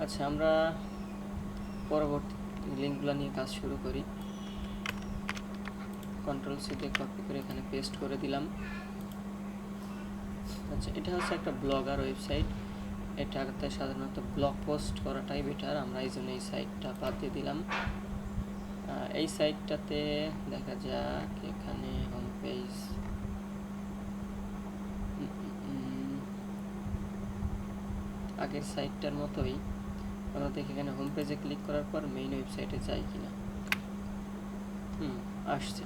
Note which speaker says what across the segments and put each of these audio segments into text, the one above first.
Speaker 1: আচ্ছা, আমরা পরবর্তী লিঙ্কগুলো নিয়ে কাজ শুরু করি। কন্ট্রোল সি দিয়ে কপি করে এখানে পেস্ট করে দিলাম। আচ্ছা, এটা হচ্ছে একটা ব্লগার ওয়েবসাইট। এটাতে সাধারণত ব্লগ পোস্ট করাটাই বেটার, আমরা এই জন্য এই সাইটটা বাদ দিয়ে দিলাম। এই সাইটটাতে দেখা যাক, এখানে হোম পেজ, আগের সাইটটার মতোই আমরা দেখি এখানে হোম পেজে ক্লিক করার পর মেইন ওয়েবসাইটে যাই কিনা। আসছে।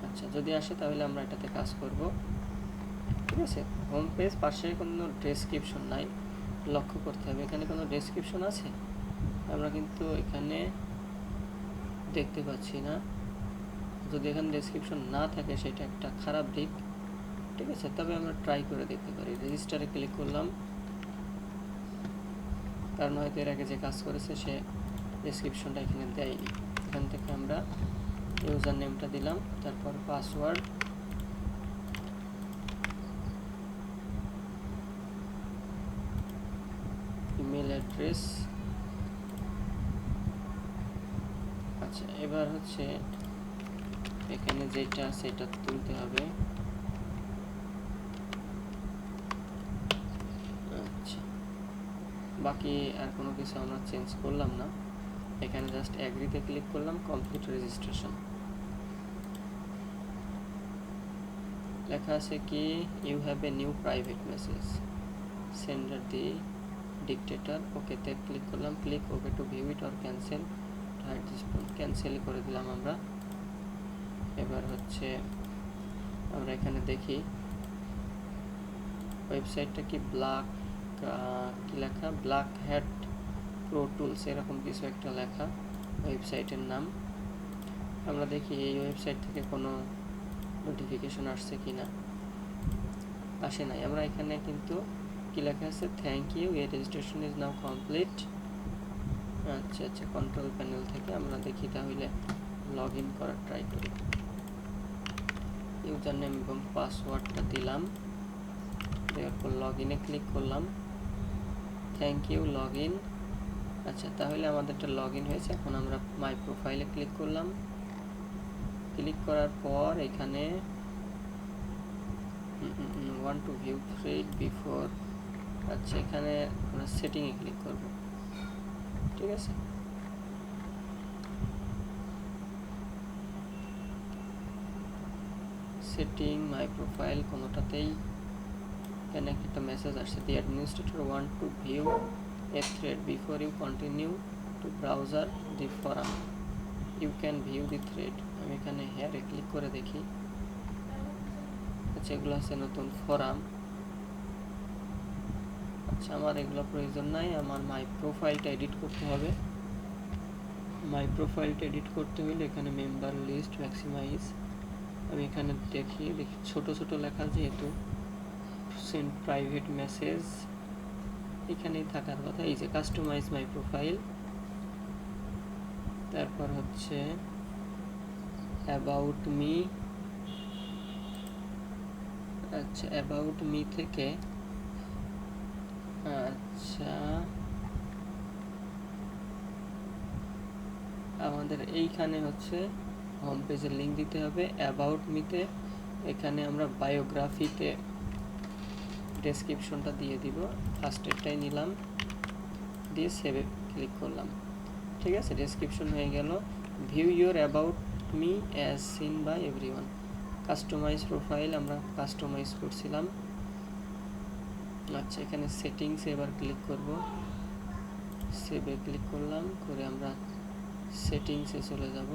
Speaker 1: আচ্ছা, যদি আসে তাহলে আমরা এটাতে কাজ করব। ঠিক আছে, হোম পেজ পাশে কোনো ডেসক্রিপশন নাই, লক্ষ্য করতে হবে। এখানে কোনো ডেসক্রিপশন আছে? আমরা কিন্তু এখানে দেখতে পাচ্ছি না। যদি এখানে ডেসক্রিপশন না থাকে সেটা একটা খারাপ দিক। ঠিক আছে, তবে আমরা ট্রাই করে দেখতে পারি। রেজিস্টারে ক্লিক করলাম, কারণ হয়তো এর আগে যে কাজ করেছে সে ডেসক্রিপশনটা এখানে দেয়নি। এখান থেকে আমরা ইউজার নেমটা দিলাম, তারপর পাসওয়ার্ড, ইমেল অ্যাড্রেস। আচ্ছা, এবার হচ্ছে এখানে যেটা সেটা তুলতে হবে। আচ্ছা, বাকি আর কোনো কিছু আমরা চেঞ্জ করলাম না। এখানে জাস্ট অ্যাগ্রিতে ক্লিক করলাম, কমপ্লিট রেজিস্ট্রেশন। লেখা আছে কি, you have a new private message, sender the dictator. ওকেতে ক্লিক করলাম, click okay to view it or cancel, ক্যান্সেলই করে দিলাম আমরা। এবার হচ্ছে আমরা এখানে দেখি ওয়েবসাইটটা কি ব্ল্যাক, কি লেখা, ব্ল্যাক হ্যাট প্রো টুলস এরকম কিছু একটা লেখা ওয়েবসাইটের নাম। আমরা দেখি এই ওয়েবসাইট থেকে কোনো নোটিফিকেশন আসছে কি না। আসে নাই। আমরা এখানে কিন্তু কি লেখা আছে, থ্যাংক ইউ, এই রেজিস্ট্রেশন ইজ নাও কমপ্লিট। আচ্ছা আচ্ছা, কন্ট্রোল প্যানেল থেকে আমরা দেখি তাহলে লগ ইন করার ট্রাই করি। ইউজার নেম এবং পাসওয়ার্ডটা দিলাম, দেওয়ার পর লগ ইনে ক্লিক করলাম। Thank you, log in. আচ্ছা, তাহলে আমাদেরটা লগ ইন হয়েছে। এখন আমরা মাই প্রোফাইলে ক্লিক করলাম। ক্লিক করার পর এখানে want to view thread before, আচ্ছা এখানে আমরা সেটিংয়ে ক্লিক করব। ঠিক আছে, সেটিং, মাই প্রোফাইল কোনোটাতেই এখানে একটা মেসেজ আসছে, the administrator want to view a thread before you continue to browser the forum, you can view the thread. আমি এখানে হেয়ারে ক্লিক করে দেখি। আচ্ছা, এগুলো আছে নতুন ফোরাম। আচ্ছা, আমার এগুলো প্রয়োজন নাই, আমার মাই প্রোফাইলটা এডিট করতে হবে। মাই প্রোফাইলটা এডিট করতে হলে এখানে মেম্বার লিস্ট ম্যাক্সিমাইজ, আমি এখানে দেখি ছোট ছোট লেখা, যেহেতু সেন্ড প্রাইভেট মেসেজ এখানেই থাকার কথা। এই যে কাস্টমাইজ মাই প্রোফাইল, তারপর হচ্ছে অ্যাবাউট মি। আচ্ছা, অ্যাবাউট মি থেকে আচ্ছা আমাদের এইখানে হচ্ছে হোম পেজের লিঙ্ক দিতে হবে। অ্যাবাউট মিতে এখানে আমরা বায়োগ্রাফিতে ডেসক্রিপশনটা দিয়ে দিব। ফার্স্টেরটাই নিলাম, দিয়ে সেভে ক্লিক করলাম। ঠিক আছে, ডেসক্রিপশন হয়ে গেল। View your about me as seen by everyone. Customize profile আমরা কাস্টমাইজ করছিলাম। আচ্ছা, এখানে সেটিংসে এবার ক্লিক করব, সেভে ক্লিক করলাম, করে আমরা সেটিংসে চলে যাব।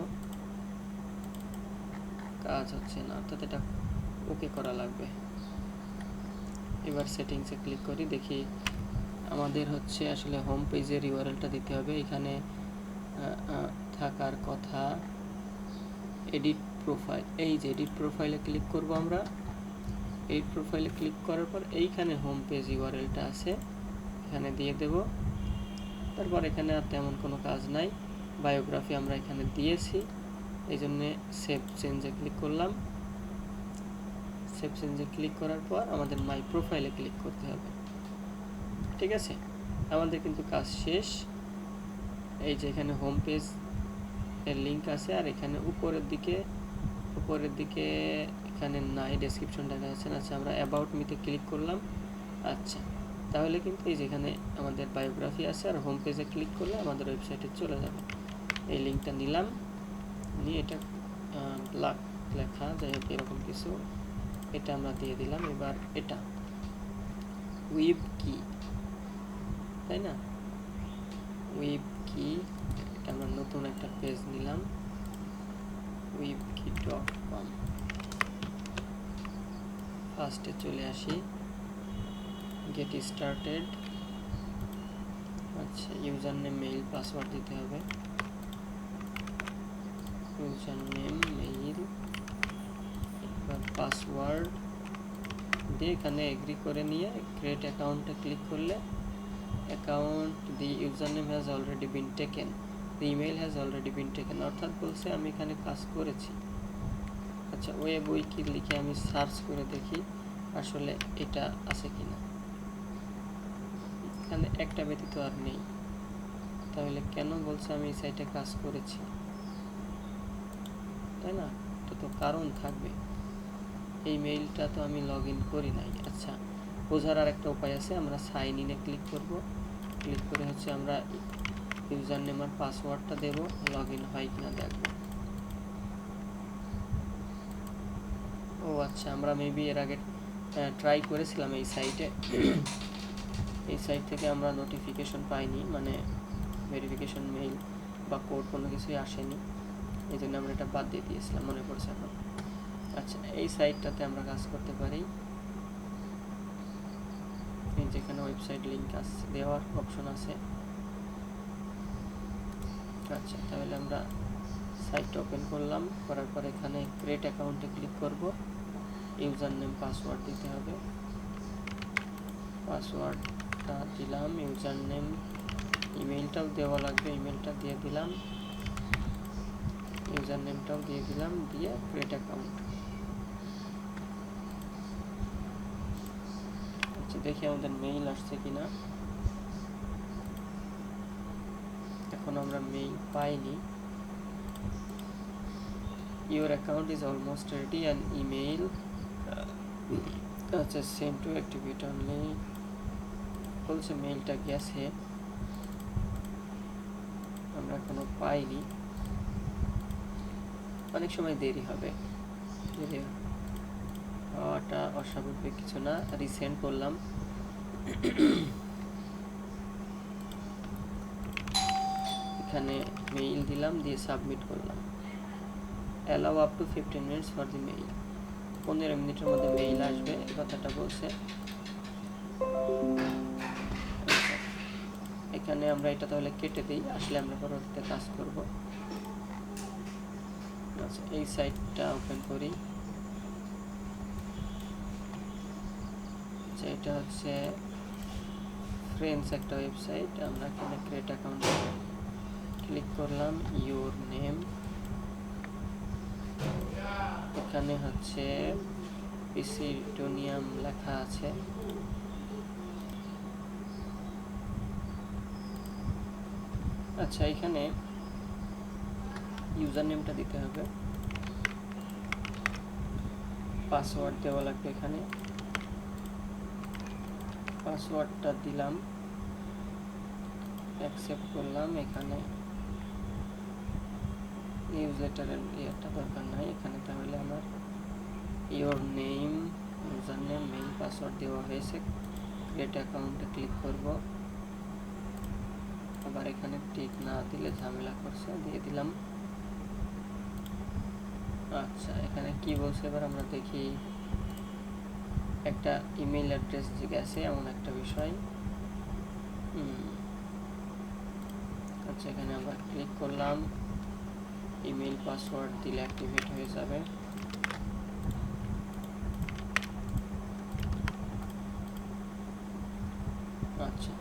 Speaker 1: কাজ হচ্ছে না, অর্থাৎ এটা ওকে করা লাগবে। এবার সেটিংসে ক্লিক করি, দেখি আমাদের হচ্ছে আসলে হোম পেজের ইউআরএলটা দিতে হবে। এখানে থাকার কথা এডিট প্রোফাইল, এই যে এডিট প্রোফাইলে ক্লিক করব আমরা। এডিট প্রোফাইলে ক্লিক করার পর এইখানে হোম পেজ ইউআরএলটা আছে, এখানে দিয়ে দেব। তারপর এখানে আর তেমন কোনো কাজ নাই, বায়োগ্রাফি আমরা এখানে দিয়েছি, এই জন্যে সেভ চেঞ্জে ক্লিক করলাম। সেভ চেঞ্জে ক্লিক করার পর আমাদের মাই প্রোফাইলে ক্লিক করতে হবে। ঠিক আছে, আমাদের কিন্তু কাজ শেষ। এই যে এখানে হোম পেজ এর লিঙ্ক আছে, আর এখানে উপরের দিকে এখানে নাই, ডেসক্রিপশন দেখা যাচ্ছে না। আচ্ছা, আমরা অ্যাবাউট মিতে ক্লিক করলাম। আচ্ছা, তাহলে কিন্তু এই যেখানে আমাদের বায়োগ্রাফি আছে, আর হোম পেজে ক্লিক করলে আমাদের ওয়েবসাইটে চলে যাবে। এই লিঙ্কটা নিলাম, নিয়ে এটা ব্ল্যাক লেখা, যাই হোক এরকম কিছু, এটা আমরা দিয়ে দিলাম। এবার এটা ওয়েব কি, তাই না? ওয়েব কি, আমরা নতুন একটা পেজ নিলাম, webkey.com। ফার্স্টে চলে আসি, গেট স্টার্টেড। আচ্ছা, ইউজার নেম, মেইল, পাসওয়ার্ড দিতে হবে। ইউজার নেম, মেইল, এবার পাসওয়ার্ড দিয়ে এখানে এগ্রি করে নিয়ে ক্রিয়েট অ্যাকাউন্টে ক্লিক করলে account, the user name has already been taken, the email has already been taken, অর্থাৎ বলছে আমি এখানে কাজ করেছি। আচ্ছা, ওয়েব উইকি লিখে আমি সার্চ করে দেখি আসলে এটা আছে কিনা। এখানে একটা ব্যতীত আর নেই, তাহলে কেন বলছে আমি এই সাইটে কাজ করেছি, তাই না? এটা তো কারণ থাকবে, এই মেইলটা তো আমি লগ ইন করি নাই। আচ্ছা, বোঝার আর একটা উপায় আছে, আমরা সাইন ইনে ক্লিক করব। ক্লিক করে হচ্ছে আমরা ইউজার নেম আর পাসওয়ার্ডটা দেব, লগ ইন হয় কিনা দেখব। ও আচ্ছা, আমরা মেবি এর আগে ট্রাই করেছিলাম এই সাইটে। এই সাইট থেকে আমরা নোটিফিকেশন পাইনি, মানে ভেরিফিকেশন মেইল বা কোড কোনো কিছুই আসেনি, এই জন্য আমরা এটা বাদ দিয়ে দিয়েছিলাম, মনে পড়ছে এখন। আচ্ছা, এই সাইটটাতে আমরা কাজ করতে পারি, যেখানে ওয়েবসাইট লিঙ্ক আছে, দেওয়ার অপশন আছে। আচ্ছা, তাহলে আমরা সাইটটা ওপেন করলাম, করার পর এখানে ক্রিয়েট অ্যাকাউন্টে ক্লিক করব। ইউজার নেম, পাসওয়ার্ড দিতে হবে, পাসওয়ার্ডটা দিলাম। ইউজার নেম, ইমেলটাও দেওয়া লাগবে, ইমেলটা দিয়ে দিলাম, ইউজার নেমটাও দিয়ে দিলাম, দিয়ে ক্রিয়েট অ্যাকাউন্ট। আচ্ছা, দেখি আমাদের মেইল আসছে কিনা। এখন আমরা মেইল পাইনি। Your account is almost ready, an email আচ্ছা, সেন্ড টু অ্যাক্টিভেট অনলি বলছে, মেইলটা গেছে, আমরা এখনো পাইনি, অনেক সময় দেরি হবে। দেরি হওয়াটা অস্বাভাবিক কিছু না। রিসেন্ড করলাম, এখানে মেইল দিলাম, দিয়ে সাবমিট করলাম। Allow up to 15 minutes for the mail, 15 মিনিটের মধ্যে মেইল আসবে, এই কথাটা বলছে। এখানে আমরা এটা তাহলে কেটে দিই, আসলে আমরা পরবর্তীতে কাজ করব। আচ্ছা, এই সাইটটা ওপেন করি। আচ্ছা, এটা হচ্ছে ফ্রেন্ডস একটা ওয়েবসাইট। আমরা এখানে ক্রিয়েট অ্যাকাউন্ট ক্লিক করলাম, ইউর নেম, এখানে হচ্ছে পিসিডোনিয়াম লেখা আছে। আচ্ছা, এখানে ইউজার নেমটা দিতে হবে, পাসওয়ার্ড দেওয়া লাগবে। এখানে পাসওয়ার্ডটা দিলাম, অ্যাকসেপ্ট করলাম। এখানে নিউজলেটারের ইয়েটা দরকার নাই এখানে, তাহলে আমার your name, user name, mail, password দেওয়া হয়েছে। ক্রিয়েট অ্যাকাউন্টে ক্লিক করব, আবার এখানে টিক না দিলে ঝামেলা করছে, দিয়ে দিলাম। আচ্ছা, এখানে কি বলছে এবার আমরা দেখি। একটা ইমেল অ্যাড্রেস গেছে, এমন একটা বিষয়। আচ্ছা, এখানে আমরা ক্লিক করলাম, ইমেল পাসওয়ার্ড দিলে অ্যাক্টিভেট হয়ে যাবে। আচ্ছা,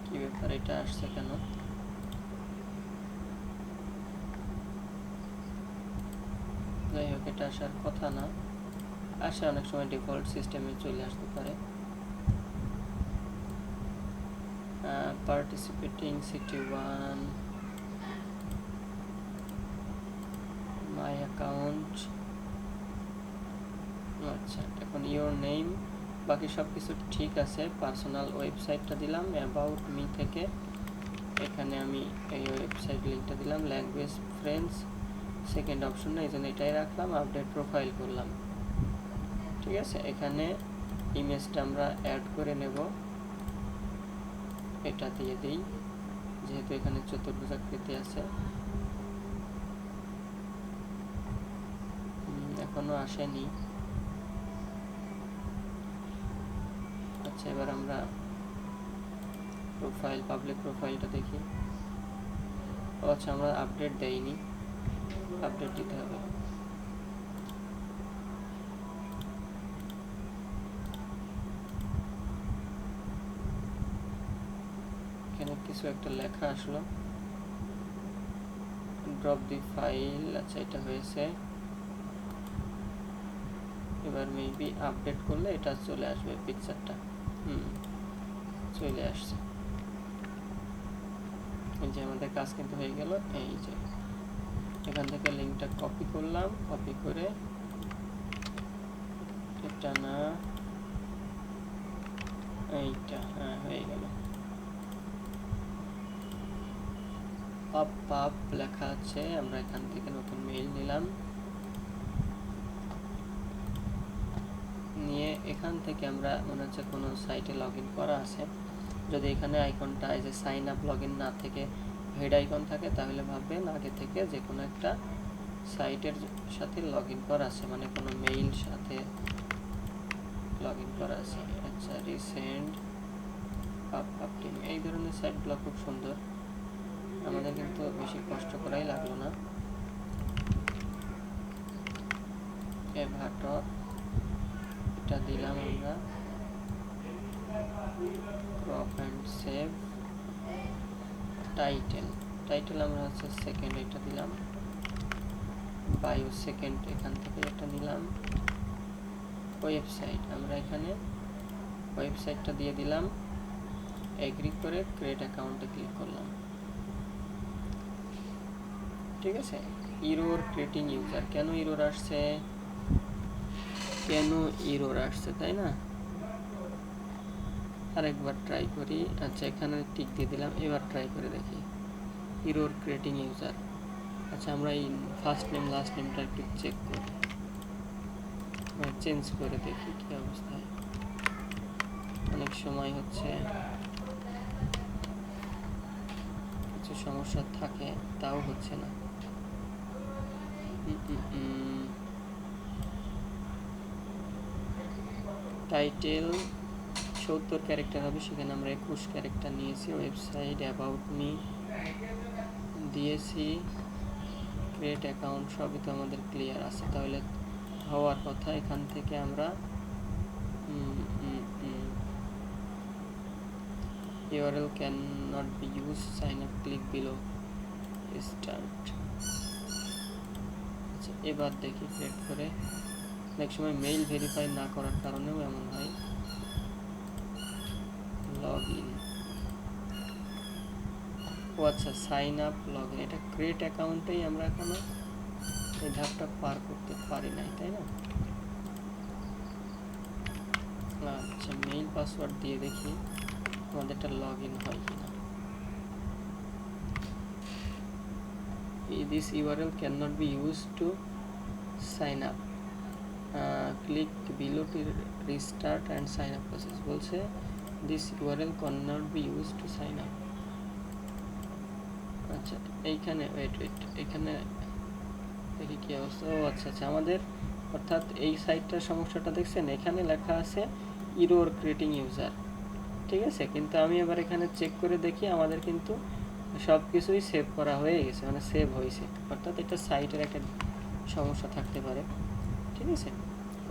Speaker 1: কি ব্যাপার, এটা আসছে কেন? যাই হোক, এটা আসার কথা না, আসে অনেক সময় ডিফল্ট সিস্টেমে চলে আসতে পারে। participating city 1 my account। আচ্ছা, এখন ইওর নেম, বাকি সব কিছু ঠিক আছে। পার্সোনাল ওয়েবসাইটটা দিলাম অ্যাবাউট মি থেকে, এখানে আমি এই ওয়েবসাইট লিঙ্কটা দিলাম। ল্যাঙ্গুয়েজ ফ্রেঞ্চ, সেকেন্ড অপশন না, এই জন্য এটাই রাখলাম। আপডেট প্রোফাইল করলাম, ঠিক আছে। এখানে ইমেজটা আমরা অ্যাড করে নেব, এটা দিয়ে দিই, যেহেতু এখানে চতুর্ভুজাকৃতি আছে। এখনো আসেনি। আচ্ছা, এবার আমরা প্রোফাইল, পাবলিক প্রোফাইলটা দেখি। আচ্ছা, আমরা আপডেট দেইনি, আপডেট দিতে হবে। এখানে কিছু একটা লেখা আসলো, ড্রপ দি ফাইল। আচ্ছা, এটা হয়েছে। এবার মেবি আপডেট করলে এটা চলে আসবে পিকচারটা। চলে আসছে। এই যে আমাদের কাজ কিন্তু হয়ে গেল। এই যে এখান থেকে লিঙ্কটা কপি করলাম, কপি করে এটা না এইটা, হ্যাঁ হয়ে গেল। পাপ লেখা আছে, আমরা এখান থেকে নতুন মেইল নিলাম, নিয়ে এখান থেকে আমরা মনে হচ্ছে কোনো সাইটে লগ ইন করা আছে। যদি এখানে আইকনটা এই যে সাইন আপ লগ ইন না থেকে হেড আইকন থাকে, তাহলে ভাববেন আগে থেকে যে কোনো একটা সাইটের সাথে লগ ইন করা আছে, মানে কোনো মেইল সাথে লগ ইন করা আছে। আচ্ছা, রিসেন্ট পাপ টিম, এই ধরনের সাইটগুলো খুব সুন্দর, আমাদের কিন্তু বেশি কষ্ট করাই লাগলো না। এভাটর, এটা দিলাম আমরা, ক্রপ অ্যান্ড সেভ। টাইটেল আমরা হচ্ছে সেকেন্ড, এটা দিলাম। বায়ো সেকেন্ড, এখান থেকে এটা নিলাম। ওয়েবসাইট, আমরা এখানে ওয়েবসাইটটা দিয়ে দিলাম। এগ্রি করে ক্রিয়েট অ্যাকাউন্টে ক্লিক করলাম, ঠিক আছে। ইরোর ক্রিয়েটিং ইউজার, কেন ইরোর আসছে, তাই না? আরেকবার ট্রাই করি। আচ্ছা, এখানে টিক দিয়ে দিলাম, এবার ট্রাই করে দেখি। Error creating user. আচ্ছা, আমরা এই ফার্স্ট নেম লাস্ট নেমটা একটু চেক করি, চেঞ্জ করে দেখি কি অবস্থায়। অনেক সময় হচ্ছে কিছু সমস্যা থাকে, তাও হচ্ছে না। টাইটেল 70 ক্যারেক্টার হবে, সেখানে আমরা 21 ক্যারেক্টার নিয়েছি। ওয়েবসাইট, অ্যাবাউট মি দিয়েছি, ক্রিয়েট অ্যাকাউন্ট, সবই তো আমাদের ক্লিয়ার আছে, তাহলে হওয়ার কথা। এখান থেকে আমরা URL cannot be used, sign up, click below, start। আচ্ছা, এবার দেখি ক্রিয়েট করে। অনেক সময় মেইল ভেরিফাই না করার কারণেও এমন হয়। লগ ইন, ও আচ্ছা, সাইন আপ লগ ইন, এটা ক্রিয়েট অ্যাকাউন্টেই আমরা এখনো এই ধাপটা পার করতে পারি নাই, তাই না? আচ্ছা, মেইল পাসওয়ার্ড দিয়ে দেখি আমাদেরটা লগ ইন হয় কিনা। This URL cannot be used to sign up, click below to restart and sign up process। বলছে this URL cannot be used to sign up। আচ্ছা, এইখানে ওয়েট, এখানে দেখি কি অবস্থা। ও আচ্ছা, আমাদের অর্থাৎ এই সাইটটার সমস্যাটা দেখছেন, এখানে লেখা আছে ইরোর ক্রিয়েটিং ইউজার, ঠিক আছে। কিন্তু আমি এবার এখানে চেক করে দেখি, আমাদের কিন্তু সব কিছুই সেভ করা হয়ে গেছে, মানে সেভ হয়েছে। অর্থাৎ এটা সাইটের একটা সমস্যা থাকতে পারে, ঠিক আছে।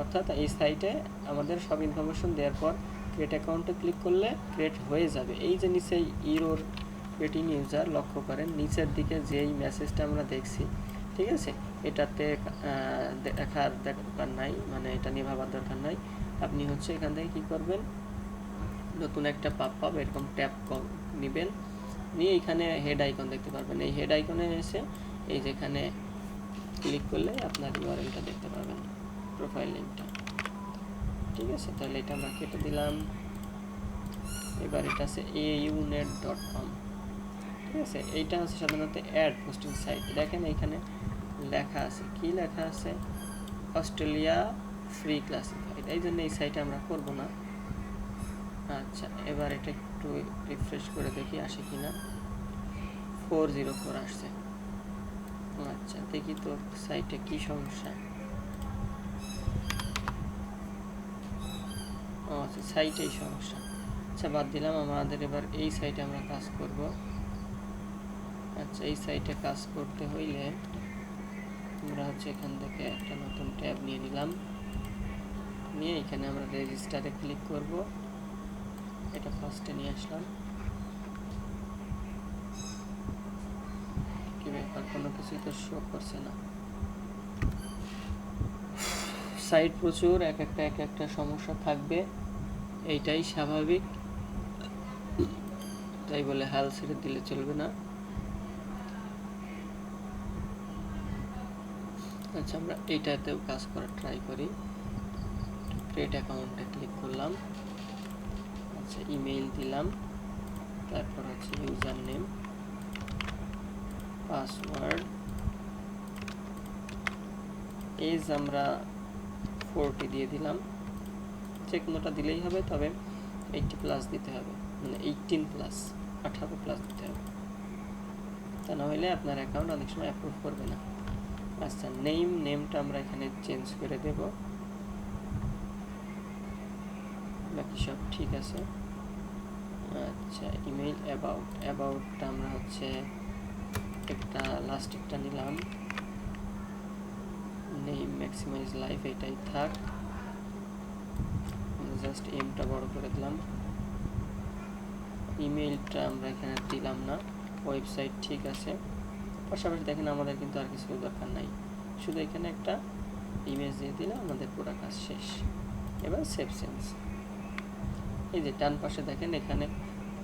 Speaker 1: অর্থাৎ এই সাইটে আমাদের সব ইনফরমেশন দেওয়ার পর ক্রিয়েট অ্যাকাউন্টে ক্লিক করলে ক্রিয়েট হয়ে যাবে। এই যে নিচে ইরোর ক্রিয়েটিং ইউজার, লক্ষ্য করেন নিচের দিকে যেই মেসেজটা আমরা দেখছি, ঠিক আছে, এটাতে দেখার দরকার নাই, মানে এটা নিয়ে ভাবার দরকার নাই। আপনি হচ্ছে এখান থেকে কী করবেন, নতুন একটা পপ এরকম ট্যাপ নেবেন, নিয়ে এখানে হেড আইকন দেখতে পারবেন। এই হেড আইকনে এসে এই যেখানে ক্লিক করলে আপনার ইউআরএলটা দেখতে পাবেন, প্রোফাইল লিঙ্কটা। ঠিক আছে, তাহলে এটা আমরা কেটে দিলাম। এবার এটা আছে aunet.com। ঠিক আছে, এইটা হচ্ছে সাধারণত অ্যাড পোস্টিং সাইট। দেখেন এখানে লেখা আছে, কি লেখা আছে, অস্ট্রেলিয়া ফ্রি ক্লাসিফাইড। এই জন্য এই সাইটে আমরা করব না। আচ্ছা, এবার এটা একটু রিফ্রেশ করে দেখি আসে কিনা। 404 আসছে। আচ্ছা, দেখি তো সাইটে কি সমস্যা। ও আচ্ছা, সাইটেই সমস্যা। আচ্ছা, বাদ দিলাম। আমাদের এবার এই সাইটে আমরা কাজ করব। আচ্ছা, এই সাইটে কাজ করতে হইলে আমরা হচ্ছে এখান থেকে একটা নতুন ট্যাব নিয়ে নিলাম, নিয়ে এখানে আমরা রেজিস্টারে ক্লিক করব। এটা ফার্স্টে নিয়ে আসলাম। কি ব্যাপার, কোনো কিছুই তো শো করছে না। সাইট প্রচুর, এক একটা সমস্যা থাকবে, এইটাই স্বাভাবিক। তাই বলে হাল ছেড়ে দিলে চলবে না। আচ্ছা, আমরা এইটাতেও কাজ করার ট্রাই করি। ক্রিয়েট অ্যাকাউন্টে ক্লিক করলাম। আচ্ছা, ইমেইল দিলাম, তারপর হচ্ছে ইউজার নেম, পাসওয়ার্ড, এজ আমরা 40 দিয়ে দিলাম। যে কোনোটা দিলেই হবে, তবে 80+ দিতে হবে, মানে 18+, 18+ দিতে হবে। তা না হলে আপনার অ্যাকাউন্ট অনেক সময় অ্যাপ্রুভ করবে না। আচ্ছা, নেমটা আমরা এখানে চেঞ্জ করে দেব, বাকি সব ঠিক আছে। আচ্ছা, ইমেইল অ্যাবাউটটা আমরা হচ্ছে একটা লাস্ট একটা নিলাম। নেম ম্যাক্সিমাইজ লাইফ এটাই থাক, জাস্ট এমটা বড় করে দিলাম। ইমেইলটা আমরা এখানে দিলাম না, ওয়েবসাইট ঠিক আছে। পাশাপাশি দেখেন আমাদের কিন্তু আর কিছু দরকার নাই, শুধু এখানে একটা ইমেজ দিয়ে দিলে আমাদের পুরো কাজ শেষ। এবার সেভ চেঞ্জ। এই যে ডান পাশে দেখেন, এখানে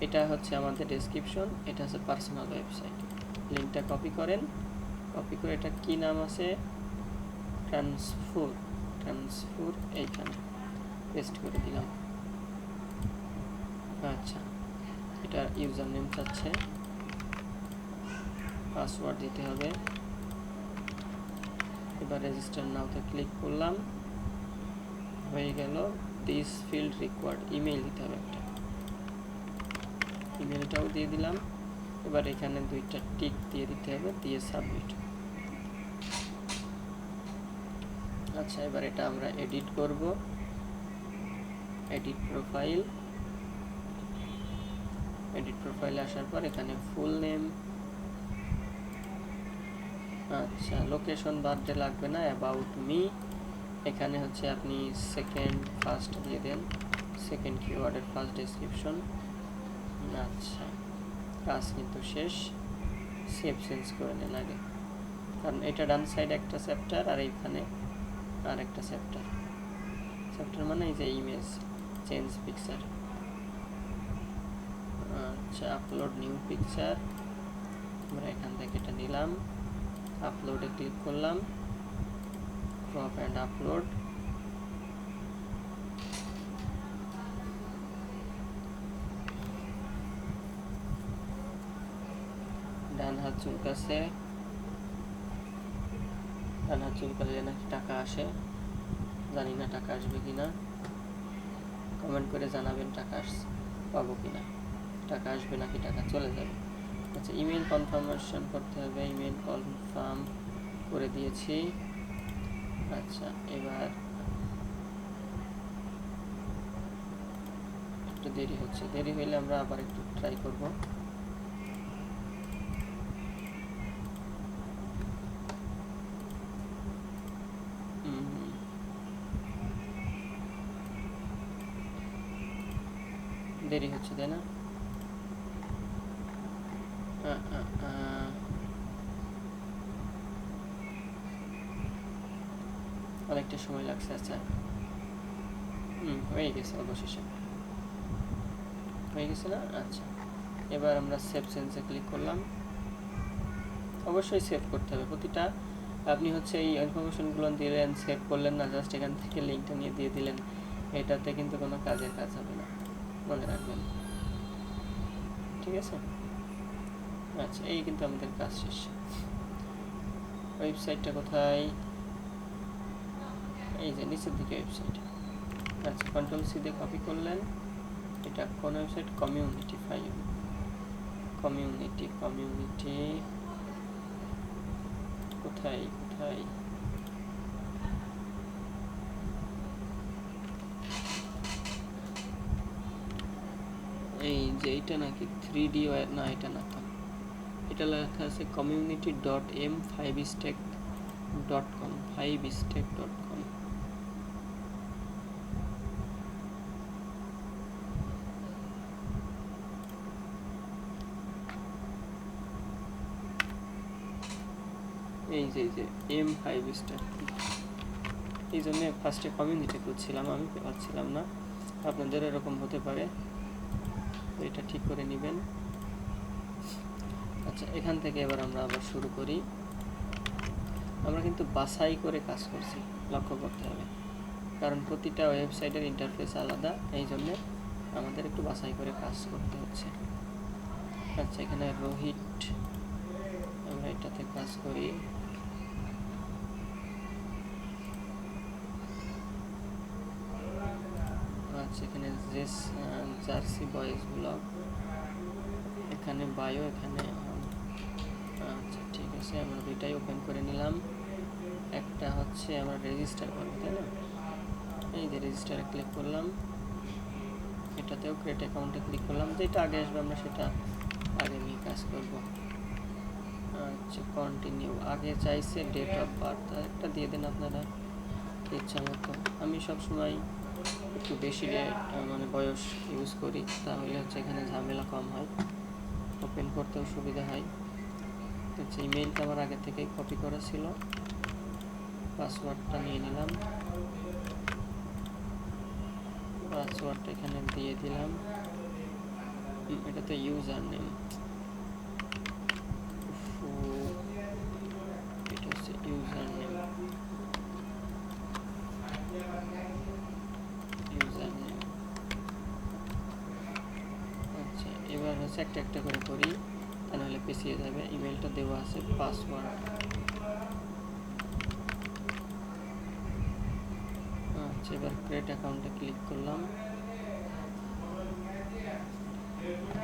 Speaker 1: এটা হচ্ছে আমাদের ডেসক্রিপশন, এটা হচ্ছে পার্সোনাল ওয়েবসাইট। লিঙ্কটা কপি করেন, কপি করে এটা কি নাম আছে, ট্রান্সফোর এইখানে পেস্ট করে দিলাম। আচ্ছা, এটা ইউজার নেম চাচ্ছে, পাসওয়ার্ড দিতে হবে। এবার রেজিস্টার নাওতে ক্লিক করলাম, হয়ে গেল। দিস ফিল্ড রিকোয়ার্ড, ইমেইল দিতে হবে একটা, ইমেলটাও দিয়ে দিলাম। এবার এখানে দুইটা টিক দিয়ে দিতে হবে, দিয়ে সাবমিট। আচ্ছা, এবার এটা আমরা এডিট করব, এডিট প্রোফাইলে আসার পর এখানে ফুল নেম, আচ্ছা লোকেশন বার্থডে লাগবে না, অ্যাবাউট মি, এখানে হচ্ছে আপনি ফার্স্ট দিয়ে দেন, সেকেন্ড কিওয়ার্ডের ফার্স্ট ডেসক্রিপশন। আচ্ছা, কাজ কিন্তু শেষ। সেভ চেঞ্জ করে নেন আগে, কারণ এটা ডান সাইড একটা চ্যাপ্টার আর এইখানে আর একটা চ্যাপ্টার মানে এই যে ইমেজ চেঞ্জ পিকচার। আচ্ছা, আপলোড নিউ পিকচার, আমরা এখান থেকে এটা নিলাম, আপলোডে ক্লিক করলাম, ক্রপ অ্যান্ড আপলোড। ডান হাত চুলকাছে, ডান হাত চুলকালে নাকি টাকা আসে, জানি না টাকা আসবে কিনা, কমেন্ট করে জানাবেন টাকা পাবো কিনা, টাকা আসবে নাকি টাকা চলে যাবে। আচ্ছা, ইমেল কনফার্মেশন করতে হবে, ইমেল কনফার্ম করে দিয়েছি। আচ্ছা, এবার একটু দেরি হচ্ছে, দেরি হইলে আমরা আবার একটু ট্রাই করব। দেরি হচ্ছে তাই না? অনেকটা সময় লাগছে। আচ্ছা, হয়ে গেছে অবশেষে। হয়ে গেছে না? আচ্ছা, এবার আমরা সেভ চেঞ্জে ক্লিক করলাম। অবশ্যই সেভ করতে হবে প্রতিটা। আপনি হচ্ছে এই ইনফরমেশনগুলো দিলেন, সেভ করলেন না, জাস্ট এখান থেকে লিঙ্কটা নিয়ে দিয়ে দিলেন, এটাতে কিন্তু কোনো কাজের কাজ হবে না, মনে রাখবেন। ঠিক আছে? আচ্ছা, এই কিন্তু আমাদের কাজ শেষ। ওয়েবসাইটটা কোথায়? এই যে নিচের দিকে ওয়েবসাইট। আচ্ছা, কন্ট্রোল সি দিয়ে কপি করলেন। এটা কোন ওয়েবসাইট? কমিউনিটি 5। কমিউনিটি কোথায়? এই যে এইটা নাকি 3D না, এটা না তো। এটা লেখা আছে community.m5stack.com 5stack.com। এই যে M5stack। এই জন্য ফার্স্টে কমিউনিটি খুঁজছিলাম, আমি পাচ্ছিলাম না। আপনাদের এরকম হতে পারে, তো এটা ঠিক করে নেবেন। আচ্ছা, এখান থেকে এবার আমরা আবার শুরু করি। আমরা কিন্তু বাছাই করে কাজ করছি, লক্ষ্য করতে হবে, কারণ প্রতিটা ওয়েবসাইটের ইন্টারফেস আলাদা, এই জন্যে আমাদের একটু বাছাই করে কাজ করতে হচ্ছে। আচ্ছা, এখানে রোহিত, আমরা এটাতে কাজ করি। আচ্ছা, এখানে জার্সি বয়েজ ব্লগ, এখানে বায়ো, এখানে আচ্ছা ঠিক আছে, আমরা দুইটাই ওপেন করে নিলাম। একটা হচ্ছে আমরা রেজিস্টার করবো, তাই না? এই যে রেজিস্টারে ক্লিক করলাম, এটাতেও ক্রিয়েট অ্যাকাউন্টে ক্লিক করলাম। যেটা আগে আসবে আমরা সেটা আগে নিয়ে কাজ করব। আচ্ছা, কন্টিনিউ। আগে চাইছে ডেট অফ বার্থ, একটা দিয়ে দেন আপনারা ইচ্ছা মতো। আমি সবসময় একটু বেশি মানে বয়স ইউজ করি, তাহলে হচ্ছে এখানে ঝামেলা কম হয়, ওপেন করতেও সুবিধা হয়। আচ্ছা, ইমেইলটা আমার আগে থেকেই কপি করা ছিল, পাসওয়ার্ডটা নিয়ে নিলাম, পাসওয়ার্ডটা এখানে দিয়ে দিলাম। এটা তো ইউজার নেম, এটা হচ্ছে ইউজার নেম। আচ্ছা, এবার হচ্ছে একটা একটা করে করি, তা নাহলে পিছিয়ে যাবে। ইমেলটা দেওয়া আছে, পাসওয়ার্ড। আচ্ছা, এবার ক্রিয়েট অ্যাকাউন্টে ক্লিক করলাম।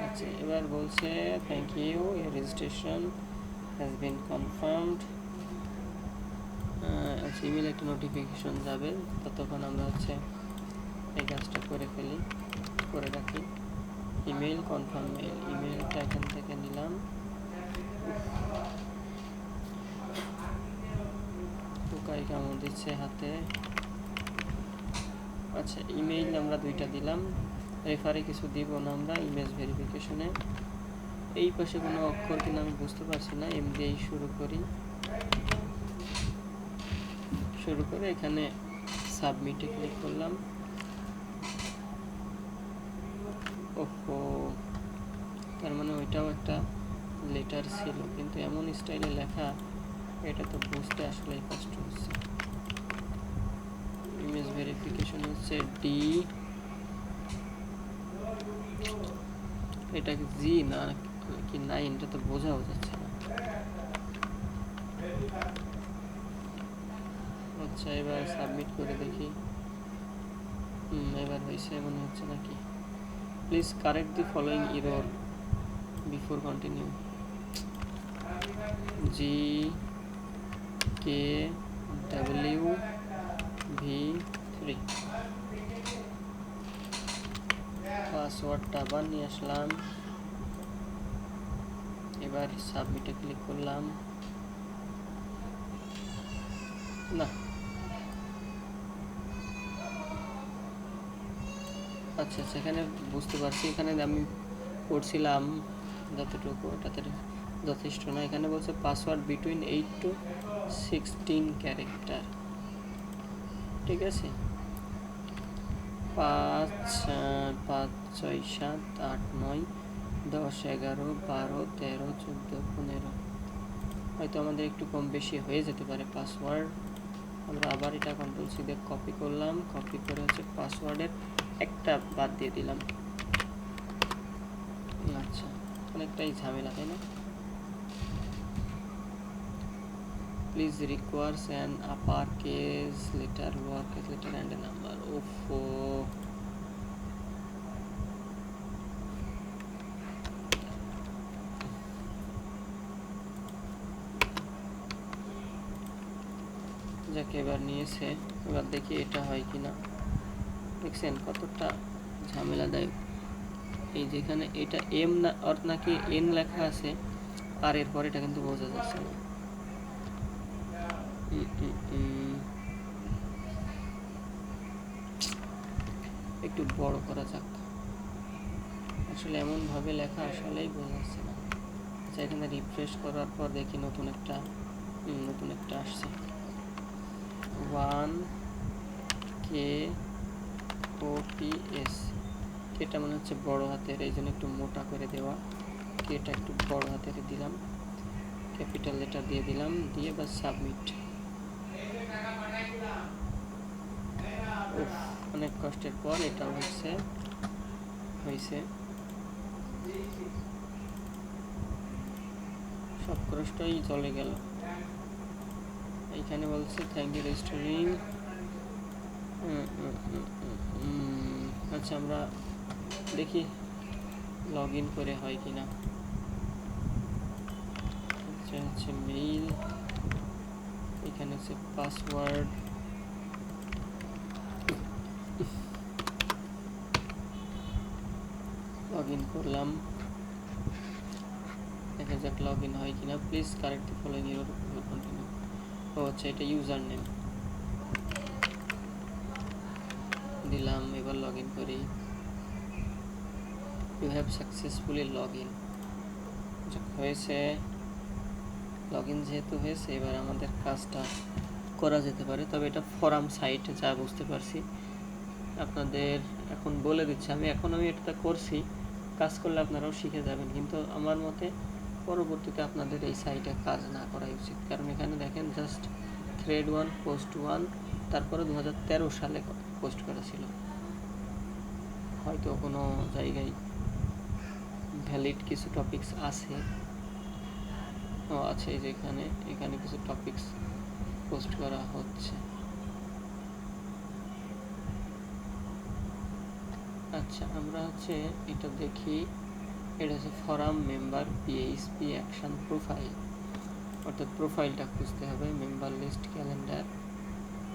Speaker 1: আচ্ছা, এবার বলছে thank you, your registration has been confirmed. আচ্ছা, ইমেল একটা নোটিফিকেশন যাবে, ততক্ষণ আমরা হচ্ছে এই কাজটা করে রাখি। ইমেল কনফার্ম মেল, ইমেলটা এখান থেকে নিলাম। পোকাই কামড় দিচ্ছে হাতে। আচ্ছা, ইমেইল আমরা দুইটা দিলাম, রেফারে কিছু দিব না আমরা। ইমেজ ভেরিফিকেশনে এই পাশে কোনো অক্ষর কিনা আমি বুঝতে পারছি না, এম দিয়েই শুরু করে এখানে সাবমিটে ক্লিক করলাম। ওহো, তার মানে ওইটাও একটা লেটার ছিল, কিন্তু এমন স্টাইলে লেখা, এটা তো বুঝতে আসলে কষ্ট হচ্ছে। ইমেজ ভেরিফিকেশন হচ্ছে ডি, এটা কি জি না কি 9, এটা তো বোঝাও যাচ্ছে না। আচ্ছা, এবার সাবমিট করে দেখি। এবার হয়েছে মনে হচ্ছে নাকি। Please correct the following error before continue. GKWV3 পাসওয়ার্ডটা আবার নিয়ে আসলাম। এবার সাবমিটে ক্লিক করলাম। না, আচ্ছা এখানে বুঝতে পারছি, এখানে আমি পড়ছিলাম যতটুকু, এটাতে যথেষ্ট না। এখানে বলছে পাসওয়ার্ড বিটুইন 8 to 16 ক্যারেক্টার। ঠিক আছে, 5 6 7 8 9 10 11 12 13 14 15 হয়তো আমাদের একটু কম বেশি হয়ে যেতে পারে পাসওয়ার্ড। আমরা আবার এটা কন্ট্রোল সি দিয়ে কপি করলাম, কপি করে হচ্ছে পাসওয়ার্ডের একটা বাদ দিয়ে দিলাম। আচ্ছা, অনেকটাই ঝামেলা, তাই না? Please requires an upper case letter, lower case letter and a number. ওফো, যাকে এবার নিয়েছে, এবার দেখি এটা হয় কিনা। দেখছেন কতটা ঝামেলাদায়ক। এই যেখানে এটা এম না আর নাকি এন লেখা আছে, আর এরপর এটা কিন্তু বোঝা যাচ্ছে না। একটু বড় করা যাক। আসলে এমনভাবে লেখা আসলেই বোঝা যাচ্ছে না। আচ্ছা, এখানে রিফ্রেশ করার পর দেখি নতুন একটা আসছে। 1KOPS, এটা মনে হচ্ছে বড় হাতের, এই জন্য একটু মোটা করে দেওয়া। এটা একটু বড় হাতের দিলাম, ক্যাপিটাল লেটার দিয়ে দিলাম, দিয়ে বাস সাবমিট। অনেক কষ্টের পর এটা হয়েছে। সব কষ্টই চলে গেল। এইখানে বলছে থ্যাংক ইউ রেজিস্টারিং। আচ্ছা, আমরা দেখি লগ ইন করে হয় কিনা। আচ্ছা, হচ্ছে মেইল, এখানে হচ্ছে পাসওয়ার্ড। লগ ইন করলাম, দেখা যাক লগ ইন হয় কিনা। Please correct the following your continue. ও আচ্ছা, এটা ইউজার নেম দিলাম। এবার লগ ইন করি। You have successfully log in. হয়েছে, লগ ইন যেহেতু হয়েছে, এবার আমাদের কাজটা করা যেতে পারে। তবে এটা ফোরাম সাইট, যা বুঝতে পারছি। আপনাদের এখন বলে দিচ্ছি, আমি এটা করছি, কাজ করলে আপনারাও শিখে যাবেন। কিন্তু আমার মতে পরবর্তীতে আপনাদের এই সাইটে কাজ না করাই উচিত। কারণ এখানে দেখেন জাস্ট থ্রেড 1 পোস্ট 1, তারপরে 2013 সালে পোস্ট করা ছিল। হয়তো কোনো জায়গায় ভ্যালিড কিছু টপিকস আছে। আছে, এই যে এখানে কিছু টপিকস পোস্ট করা হচ্ছে। আচ্ছা, আমরা হচ্ছে এটা দেখি। এটা হচ্ছে forum member PHP action profile, অর্থাৎ প্রোফাইলটা খুঁজতে হবে। Member list, calendar,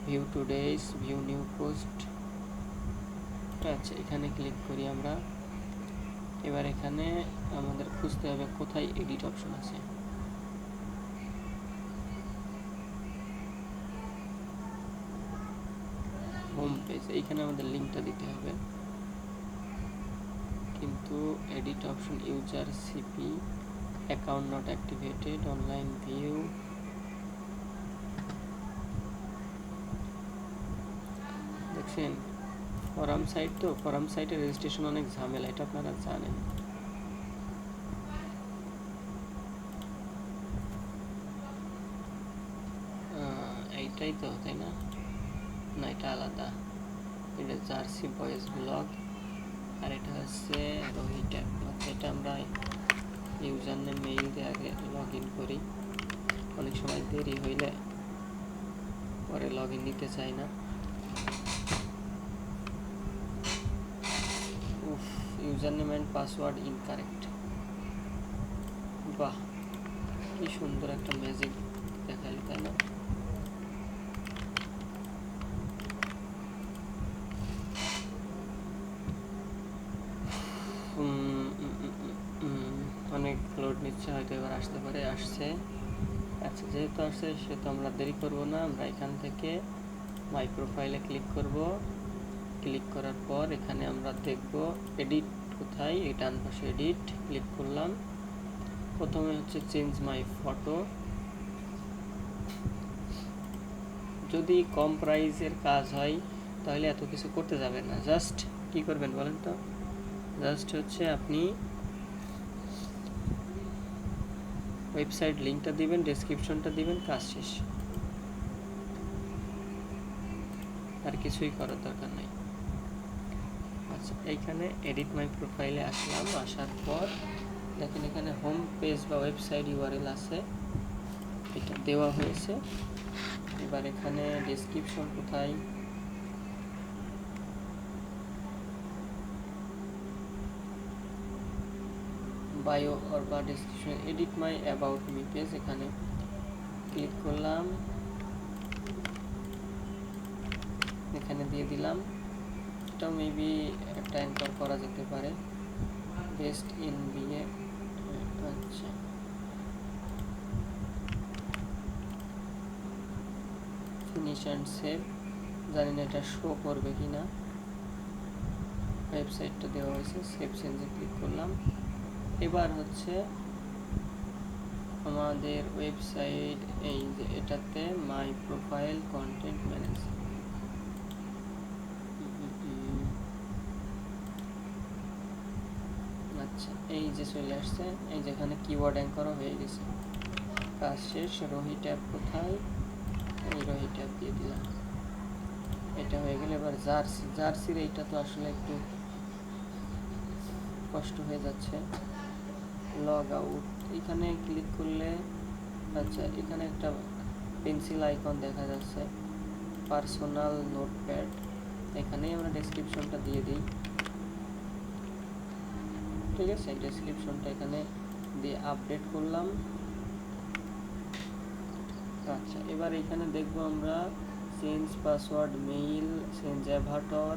Speaker 1: view today's, view new post. আচ্ছা, এখানে ক্লিক করি আমরা। এবার এখানে আমাদের খুঁজতে হবে কোথায় এডিট অপশন আছে। হোম পেজ, এইখানে আমাদের লিঙ্কটা দিতে হবে। কিন্তু edit option, user CP, account not activated, online view. দেখছেন, ফোরাম সাইট তো, ফোরাম সাইটের রেজিস্ট্রেশন অনেক ঝামেলা, এটা আপনারা জানেন। এইটাই তো, তাই না? না, এটা আলাদা। এটা জার্সি বয়েজ ব্লগ, আর এটা হচ্ছে রোহিত অ্যাপ। এটা আমরা ইউজার নেম মেইল দিয়ে আগে লগ ইন করি। অনেক সময় দেরি হইলে পরে লগ ইন নিতে চাই না। User name and password incorrect. বাহ, কি সুন্দর একটা ম্যাজিক দেখাইল, তাই না? অনেক লোড নিচ্ছে, হয়তো এবার আসতে পারে। আসছে। আচ্ছা, যেহেতু আসছে সেহেতু আমরা দেরি করব না। আমরা এখান থেকে মাই প্রোফাইলে ক্লিক করব। ক্লিক করার পর এখানে আমরা দেখব এডিট কোথায়, এই ডান পাশে এডিট ক্লিক করলাম। প্রথমে হচ্ছে চেঞ্জ মাই ফটো। যদি কম প্রাইসের কাজ হয় তাহলে এত কিছু করতে যাবেন না, জাস্ট কি করবেন বলেন তো, জাস্ট হচ্ছে আপনি ওয়েবসাইট লিঙ্কটা দিবেন, ডেসক্রিপশনটা দিবেন, কাজ শেষ। আর কিছুই করার দরকার নাই। আচ্ছা, এইখানে এডিট মাই প্রোফাইলে আসলাম। আসার পর দেখেন এখানে হোম পেজ বা ওয়েবসাইট ইউআরএল আছে, এটা দেওয়া হয়েছে। এবার এখানে ডেসক্রিপশন কোথায়, বায়ো অর বা description, edit my about me page, এখানে ক্লিক করলাম, এখানে দিয়ে দিলাম। এটাও মেবি একটা এন্টার করা যেতে পারে, বেস্ট ইন বিএ। আচ্ছা, ফিনিশ অ্যান্ড সেভ, জানি না এটা শো করবে কি না। ওয়েবসাইটটা দেওয়া হয়েছে, সেভ চেঞ্জে ক্লিক করলাম। এবার হচ্ছে আমাদের ওয়েবসাইট, এই যে এটাতে মাই প্রোফাইল কন্টেন্ট ম্যানেজ, আচ্ছা এই যে চলে আসছে, এই যেখানে কিওয়ার্ড অ্যাঙ্করও হয়ে গেছে। কাজ শেষ। রোহি ট্যাব কোথায়, এই রোহি ট্যাব দিয়ে দিলাম। এটা হয়ে গেলে এবার জার্সির এইটা তো আসলে একটু কষ্ট হয়ে যাচ্ছে। লগ আউট, এখানে ক্লিক করলে, আচ্ছা এখানে একটা পেন্সিল আইকন দেখা যাচ্ছে, পার্সোনাল নোটপ্যাড, এখানেই আমরা ডেসক্রিপশনটা দিয়ে দিই। ঠিক আছে, ডেসক্রিপশনটা এখানে দিয়ে আপডেট করলাম। আচ্ছা, এবার এখানে দেখবো আমরা change password, mail, change Avatar,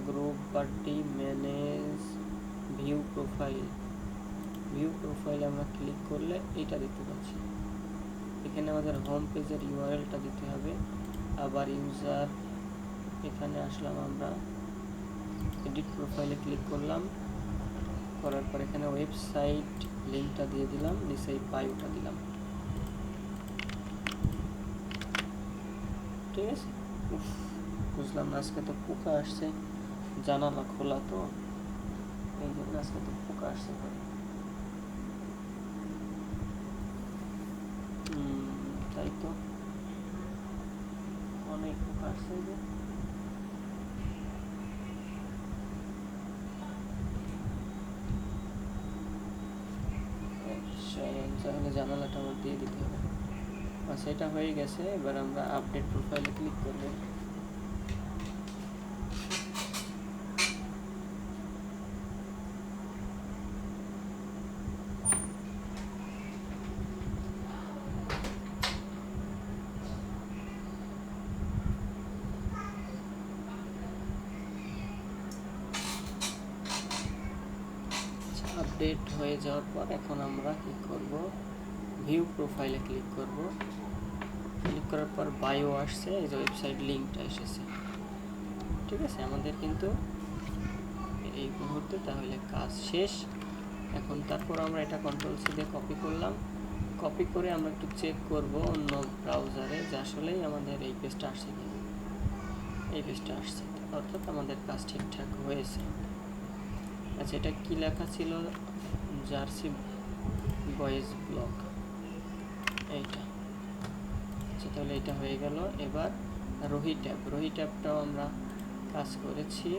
Speaker 1: group party, manage, view profile. View প্রোফাইলে আমরা ক্লিক করলে এটা দিতে পারছি। এখানে আমাদের হোম পেজের ইউআরএলটা দিতে হবে। আবার ইউজার, এখানে আসলাম, আমরা এডিট প্রোফাইলে ক্লিক করলাম, করার পর এখানে ওয়েবসাইট লিঙ্কটা দিয়ে দিলাম, নিচে বায়োটা দিলাম। ঠিক আছে, বুঝলাম না, আজকে তো পোকা আসছে, জানালা খোলা তো এই জন্য আজকে তো পোকা আসছে। তাই তো অনেক পোকা আসছে। যে তাহলে জানালাটা আমার দিয়ে দিতে হবে। আচ্ছা, এটা হয়ে গেছে। এবার আমরা আপডেট প্রোফাইলে ক্লিক করব। আপডেট হয়ে যাওয়ার পর এখন আমরা কি করব, ভিউ প্রোফাইলে ক্লিক করব। ক্লিক করার পর বায়ো আসছে, এই যে ওয়েবসাইট লিঙ্কটা এসেছে। ঠিক আছে, আমাদের কিন্তু এই মুহূর্তে তাহলে কাজ শেষ। এখন তারপর আমরা এটা কন্ট্রোল সি দিয়ে কপি করলাম। কপি করে আমরা একটু চেক করব অন্য ব্রাউজারে যে আসলেই আমাদের এই পেজটা আসছে কি। এই পেজটা আসছে, অর্থাৎ আমাদের কাজ ঠিকঠাক হয়েছে। আচ্ছা, এটা কি লেখা ছিল, জার্সি বয়েজ ব্লগ, এইটা। আচ্ছা, তাহলে এটা হয়ে গেল। এবার রোহি ট্যাবটাও আমরা কাজ করেছি।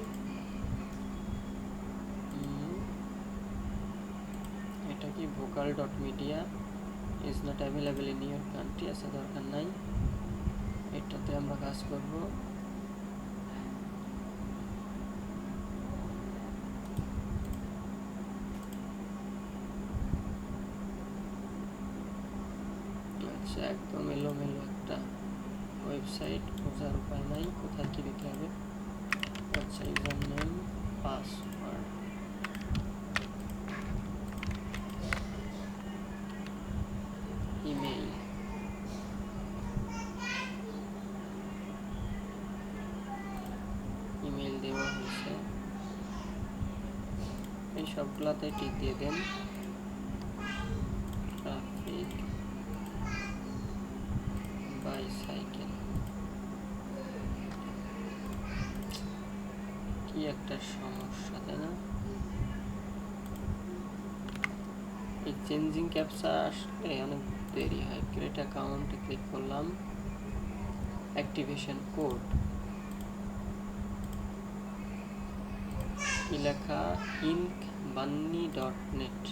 Speaker 1: এটা কি vocal.media is not available in your country, আছে, দরকার নাই। এটাতে আমরা কাজ করব। আচ্ছা, একদম এলোমেলো একটা ওয়েবসাইট, বোঝার উপায় নাই কোথায় কি দিতে হবে। আচ্ছা, user name, password, email, email দেওয়া হয়েছে। এই সবগুলাতে টিক দিয়ে দেন। ট্রাফিক বাইসাইকেল, কি একটা সমস্যা, তাই না? চেঞ্জিং ক্যাপচা আসলে অনেক দেরি হয়। ক্রিয়েট অ্যাকাউন্টে ক্লিক করলাম, অ্যাক্টিভেশন কোড কি লেখা, inkbanni.net,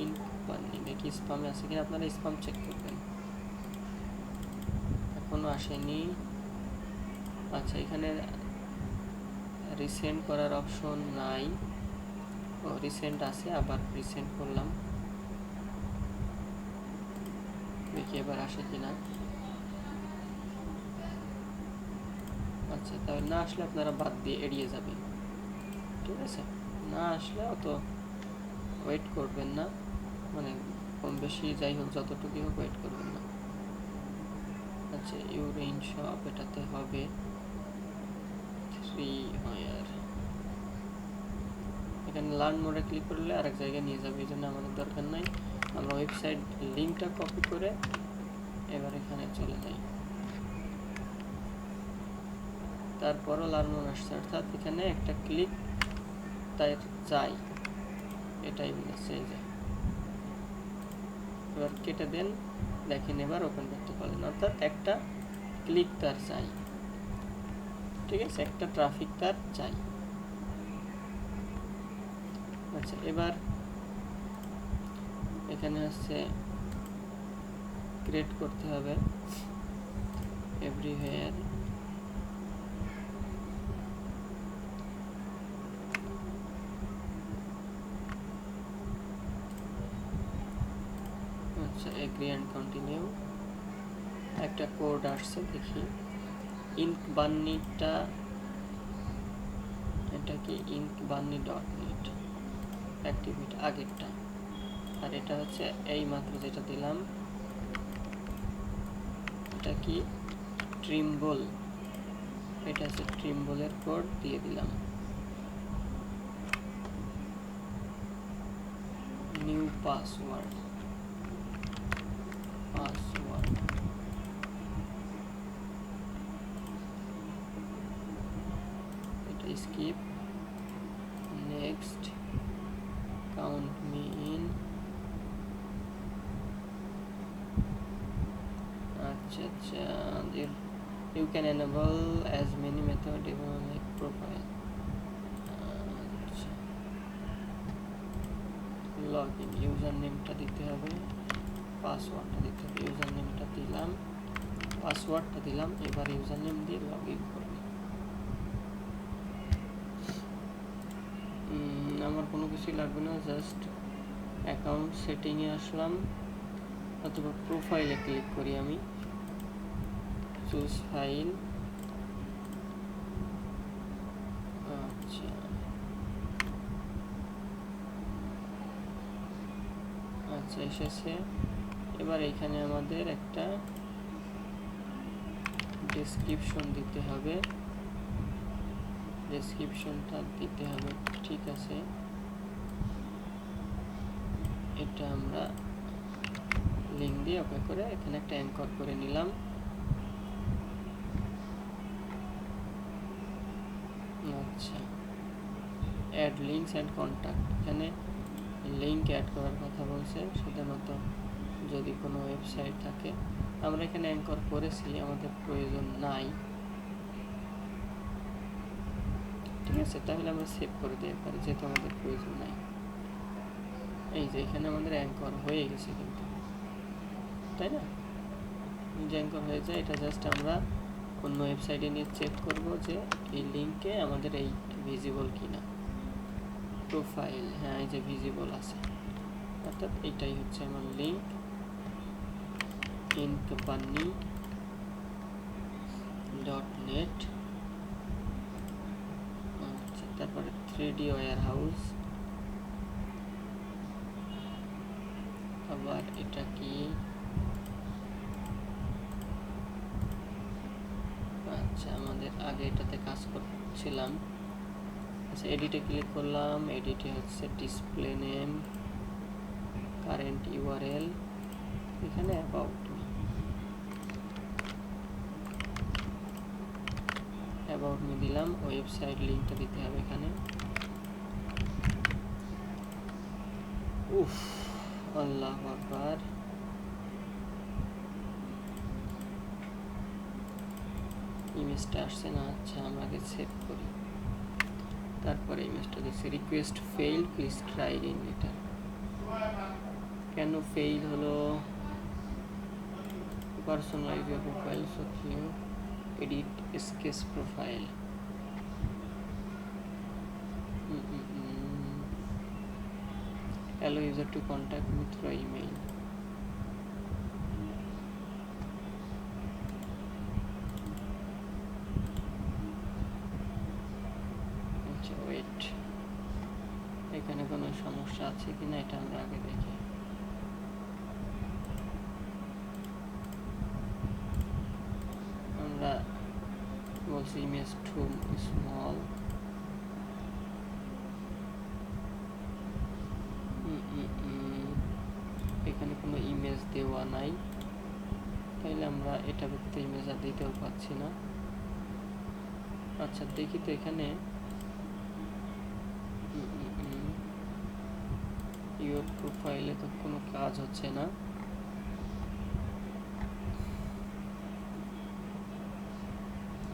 Speaker 1: inkbanni। দেখি স্প্যামে আছে কিনা, আপনারা স্প্যাম চেক করবেন। এখনো আসেনি। আচ্ছা, এখানে রিসেন্ড করার অপশন নাই। ও রিসেন্ট আছে, আবার রিসেন্ড করলাম, দেখি এবার আসে কিনা। আচ্ছা, তাহলে না আসলে আপনারা বাদ দিয়ে এড়িয়ে যাবেন, ঠিক আছে? না আসলে অত ওয়েট করবেন না, মানে কম বেশি যাই হোক, যতটুকুই হোক ওয়েট করবেন না। আচ্ছা, ইউরেইন শপ এটাতে হবে 3 ওয়ার। এখানে লার্ন মোডে ক্লিক করলে আরেক জায়গায় নিয়ে যাবে, এই জন্য আমাদের দরকার নাই। আমরা ওয়েবসাইট লিঙ্কটা কপি করে এবার এখানে চলে যাই। তারপরও লার্ন মোড আসছে, অর্থাৎ এখানে একটা ক্লিক তাই চাই, এটাই বলেছে। এই যে এবার কেটে দেন, দেখেন এবার ওপেন করতে পারলেন, অর্থাৎ একটা ক্লিক তার চাই, ঠিক আছে? একটা ট্রাফিক তার চাই। আচ্ছা, এবার এখানে হচ্ছে ক্রিয়েট করতে হবে এভরিওয়্যার। আচ্ছা, এগ্রি অ্যান্ড কন্টিনিউ। একটা কোড আসছে, দেখি। inkbanni-টা, এটা কি inkbanni.net অ্যাক্টিভেট আগেরটা, আর এটা হচ্ছে এই মাত্র যেটা দিলাম, এটা কি ট্রিম্বল, এটা হচ্ছে ট্রিম্বলের কোড দিয়ে দিলাম। নিউ পাসওয়ার্ড, এটা skip, next, count me in. আচ্ছা, you can enable as many method even like profile। আচ্ছা, লগইন, ইউজার নেমটা দিতে হবে, পাসওয়ার্ডটা দিতে হবে। ইউজার নেমটা দিলাম, পাসওয়ার্ডটা দিলাম, এবার ইউজার নেম দিয়ে লগ ইন করবে। আমার কোনো কিছুই লাগবে না, জাস্ট অ্যাকাউন্ট সেটিংয়ে আসলাম, অথবা প্রোফাইলে ক্লিক করি আমি, চুজ ফাইল। আচ্ছা, আচ্ছা এসেছে। এবার এইখানে আমাদের একটা ডেসক্রিপশন দিতে হবে, ডেসক্রিপশনটা দিতে হবে, ঠিক আছে? এটা আমরা লিঙ্ক দিয়ে ওকে করে এখানে একটা অ্যাঙ্কর করে নিলাম। আচ্ছা, অ্যাড লিঙ্কস অ্যান্ড কন্ট্যাক্ট, এখানে লিঙ্ক অ্যাড করার কথা বলছে, সাধারণত যদি কোনো ওয়েবসাইট থাকে। আমরা এখানে অ্যাঙ্কর করেছি, আমাদের প্রয়োজন নাই, ঠিক আছে? তাহলে আমরা সেভ করে দিতে পারি, যেহেতু আমাদের প্রয়োজন নাই। এই যে এখানে আমাদের অ্যাঙ্কর হয়ে গেছে কিন্তু, তাই না? যে অ্যাঙ্কর হয়ে যায়, এটা জাস্ট আমরা অন্য ওয়েবসাইটে নিয়ে চেক করব যে এই লিঙ্কে আমাদের এই ভিজিবল কিনা। প্রোফাইল, হ্যাঁ এই যে ভিজিবল আছে, অর্থাৎ এইটাই হচ্ছে আমার লিঙ্ক, inkbanni.net। আচ্ছা, তারপরে 3D ওয়্যারহাউস, আবার এটা কি, আচ্ছা আমাদের আগে এটাতে কাজ করছিলাম। আচ্ছা, এডিটে ক্লিক করলাম, এডিটে হচ্ছে ডিসপ্লে নেম, কারেন্ট ইউআরএল, এখানে অ্যাবাউট মি দিলাম, ওয়েবসাইট লিঙ্কটা দিতে হবে এখানে। উফ, আল্লাহ আকবার। ইমেজটা আসছে না। আচ্ছা, আমরা আগে সেভ করি, তারপরে ইমেজটা দিচ্ছি। Request fail, please try in এটা। কেন ফেইল হলো? Personalize your profile, so new edit sketch profile. allow user to contact me through email. আচ্ছা, ওয়েট, এখানে কোনো সমস্যা আছে কিনা এটা আমরা আগে দেখি। আমরা বলছি ইমেজ টু স্মল। এখানে কোনো ইমেজ দেওয়া নাই, তাইলে আমরা এটা ব্যতীত ইমেজ আর দিতেও পাচ্ছি না। আচ্ছা, দেখি তো এখানে ইউর প্রোফাইলে তো কোনো কাজ হচ্ছে না।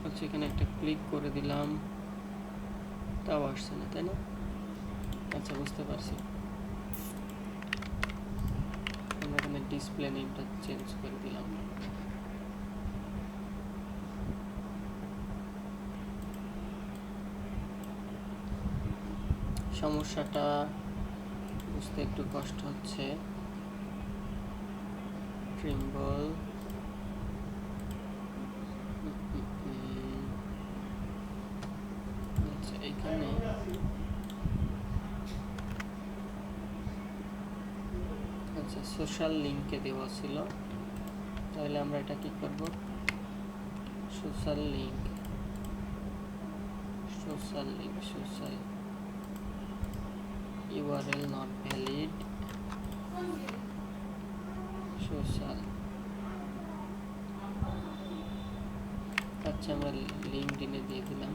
Speaker 1: আচ্ছা, এখানে একটা ক্লিক করে দিলাম, তাও আসছে না, তাই না? আচ্ছা, বুঝতে পারছি। আমরা এখানে ডিসপ্লে নেমটা চেঞ্জ করে দিলাম। সমস্যাটা বুঝতে একটু কষ্ট হচ্ছে। ট্রিম্বল, আচ্ছা, এখানে আচ্ছা সোশ্যাল লিঙ্কে দেওয়া ছিল, তাহলে আমরা এটা কি করব? Social link, social URL not valid, social. আচ্ছা, আমরা লিঙ্কডিনে দিয়ে দিলাম।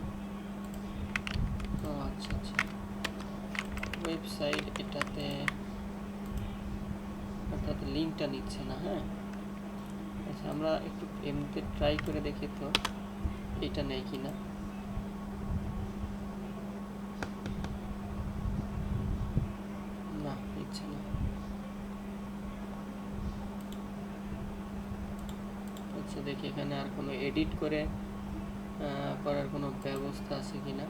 Speaker 1: ও আচ্ছা আচ্ছা, ওয়েবসাইট এটাতে অর্থাৎ লিঙ্কটা নিচ্ছে না। হ্যাঁ, আচ্ছা, আমরা একটু এমনিতে ট্রাই করে দেখি তো এটা নেই কিনা। না, নিচ্ছে না। আচ্ছা, দেখি এখানে আর কোনো এডিট করে করার কোনো ব্যবস্থা আছে কিনা।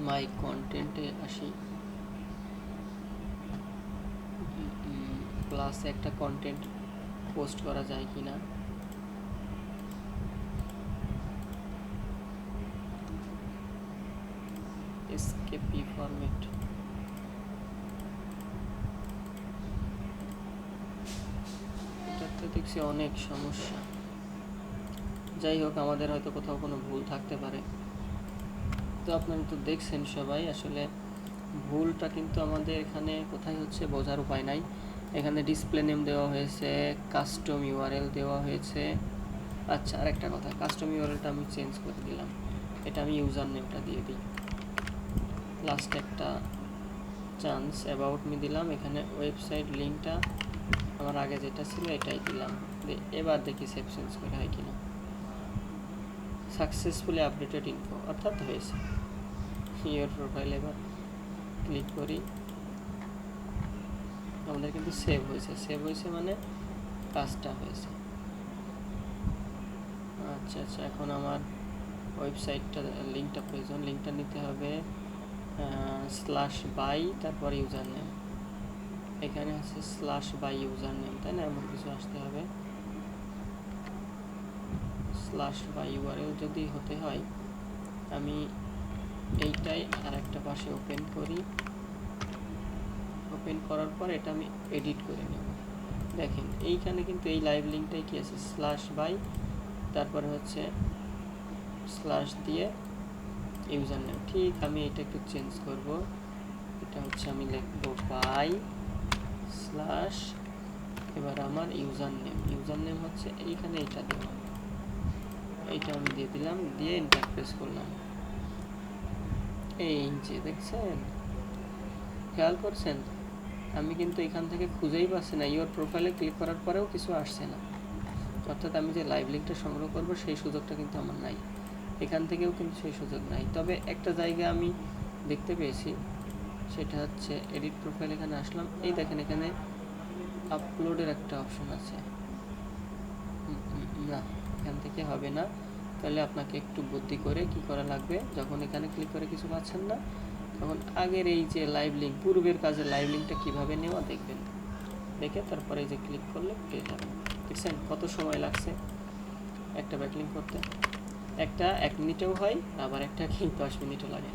Speaker 1: মাই কন্টেন্টে আসি, প্লাস একটা কন্টেন্ট পোস্ট করা যায় কিনা। এসকেপি ফরম্যাট, এটাতে দেখছি অনেক সমস্যা। যাই হোক, আমাদের হয়তো কোথাও কোনো ভুল থাকতে পারে। তো আপনারা তো দেখছেন সবাই, আসলে ভুলটা কিন্তু আমাদের এখানে কোথায় হচ্ছে বোঝার উপায় নাই। এখানে ডিসপ্লে নেম দেওয়া হয়েছে, কাস্টম ইউআরএল দেওয়া হয়েছে। আচ্ছা, আরেকটা কথা, কাস্টম ইউআরএলটা আমি চেঞ্জ করে দিলাম, এটা আমি ইউজার নেমটা দিয়ে দিই। লাস্ট একটা চান্স, অ্যাবাউট মি দিলাম, এখানে ওয়েবসাইট লিঙ্কটা আমার আগে যেটা ছিল এটাই দিলাম। এবার দেখি সেভ চেঞ্জ করে হয় কিনা। সাকসেসফুলি আপডেটেড ইনফো, অর্থাৎ হয়েছে। ইউর প্রোফাইল, এবার ক্লিক করি, আমাদের কিন্তু সেভ হয়েছে মানে কাজটা হয়েছে। আচ্ছা আচ্ছা, এখন আমার ওয়েবসাইটটা লিঙ্কটা প্রয়োজন, লিঙ্কটা নিতে হবে /by, তারপর ইউজার নেম। এখানে আছে /by ইউজার নেম, তাই না? এমন কিছু আসতে হবে। /by URL যদি হতে হয়, আমি এইটাই আর একটা পাশে ওপেন করি। ওপেন করার পর এটা আমি এডিট করে নেব। দেখেন এইখানে কিন্তু এই লাইভ লিঙ্কটাই কি আছে, /by, তারপরে হচ্ছে স্ল্যাশ দিয়ে ইউজার নেম। ঠিক আমি এটা একটু চেঞ্জ করব, এটা হচ্ছে আমি লিখব বাই স্ল্যাশ, এবার আমার ইউজার নেম হচ্ছে এইখানে এটা দেবো, এইটা আমি দিয়ে দিলাম, দিয়ে এন্টার প্রেস করলাম। এই যে দেখছেন, খেয়াল করছেন, আমি কিন্তু এখান থেকে খুঁজেই পাচ্ছি না, ইওর প্রোফাইলে ক্লিক করার পরেও কিছু আসছে না। অর্থাৎ আমি যে লাইভ লিঙ্কটা সংগ্রহ করব সেই সুযোগটা কিন্তু আমার নাই, এখান থেকেও কিন্তু সেই সুযোগ নাই। তবে একটা জায়গা আমি দেখতে পেয়েছি, সেটা হচ্ছে এডিট প্রোফাইল। এখানে আসলাম, এই দেখেন এখানে আপলোডের একটা অপশন আছে। না, এখান থেকে হবে না। তাহলে আপনাকে একটু বুদ্ধি করে কি করা লাগবে, যখন এখানে ক্লিক করে কিছু পাচ্ছেন না, তখন আগের এই যে লাইভ লিঙ্ক, পূর্বের কাজে লাইভ লিঙ্কটা কীভাবে নেওয়া দেখবেন, দেখে তারপরে এই যে ক্লিক করলে পেয়ে যাবেন। দেখছেন কত সময় লাগছে একটা ব্যাকলিঙ্ক করতে? একটা 1 মিনিটেও হয়, আবার একটা কি 10 মিনিটও লাগে।